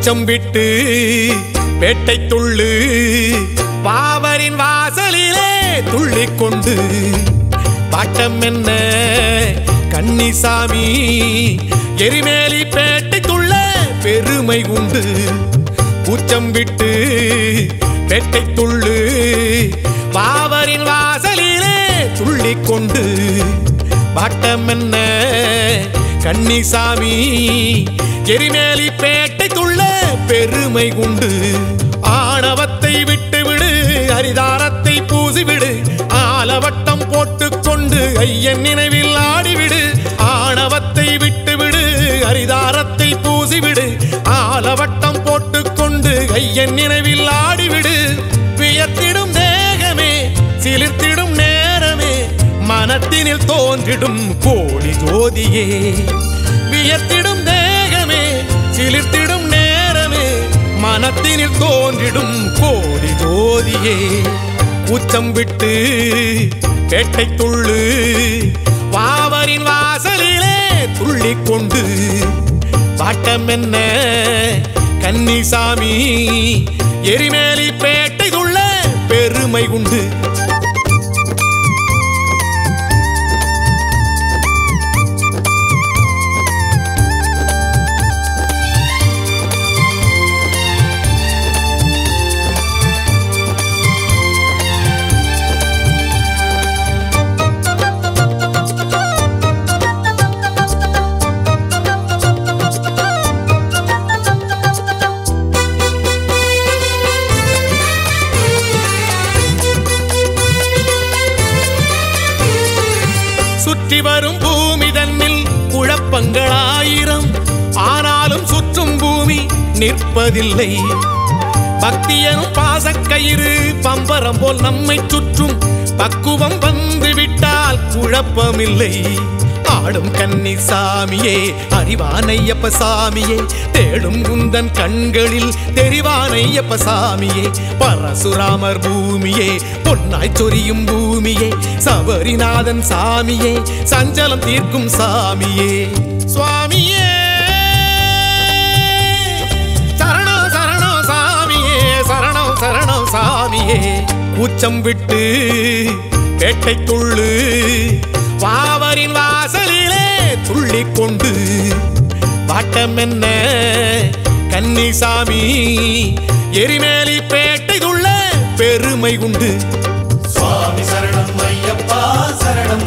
கூச்சம் விட்டு பேட்டை துள்ளு பாவரின் வாசலிலே துள்ளிக்கொண்டு பாட்டம் என்ன கன்னிசாமி எரிமேலி பேட்டை துள்ள பெருமை உண்டு கூச்சம் விட்டு பேட்டை துள்ளு பாவரின் வாசலிலே துள்ளிக்கொண்டு பாட்டம் என்ன கன்னிசாமி எரிமேலி பேட்டை துள்ள பெருமை உண்டு ஆணவத்தை விட்டுவிடு அரிதாரத்தை பூசிவிடு ஆலவட்டம் போட்டுக்கொண்டு ஐயன் நினைவில் ஆடிவிடு ஆணவத்தை விட்டுவிடு அரிதாரத்தை பூசிவிடு ஆலவட்டம் போட்டுக்கொண்டு ஐயன் நினைவில் ஆடிவிடு வியத்திடும் தேகமே சிலிர்த்திடும் நேரமே மனத்தினில் தோன்றிடும் கோடி ஜோதியே வியத்திடும் தேகமே சிலிர்த்திடும் நேரமே மனத்தினில் தோன்றிடும் கோடி ஜோதியே கூச்சம் விட்டு பேட்டை துள்ளு பாவரின் வாசலிலே துள்ளிக்கொண்டு பாட்டம் என்ன கன்னிசாமி எரிமேலி பேட்டை துள்ள பெருமை உண்டு சுற்றி வரும் பூமி தன்னில் குழப்பங்களாயிரம் ஆனாலும் சுற்றும் பூமி நிற்பதில்லை பக்தியனும் பாசக்கயிறு பம்பரம் போல் நம்மை சுற்றும் பக்குவம் வந்து விட்டால் குழப்பமில்லை ஆடும் கன்னிசாமியே அறிவானையப்ப சாமியே தேடும் குந்தன் கண்களில் தெரிவானையப்ப சாமியே பரசுராமர் பூமியே பொன்னாய் சொரியும் பூமியே சபரிநாதன் சாமியே சஞ்சலம் தீர்க்கும் சாமியே சுவாமியே சரணம் சரணம் சாமியே சரணம் சரணம் சாமியே கூச்சம் விட்டு பேட்டை துள்ளு பாவரின் வாசலிலே துள்ளிக்கொண்டு பாட்டம் என்ன கன்னிசாமி எரிமேலி பேட்டை துள்ள பெருமை உண்டு சுவாமி சரணம் ஐயப்பா சரணம்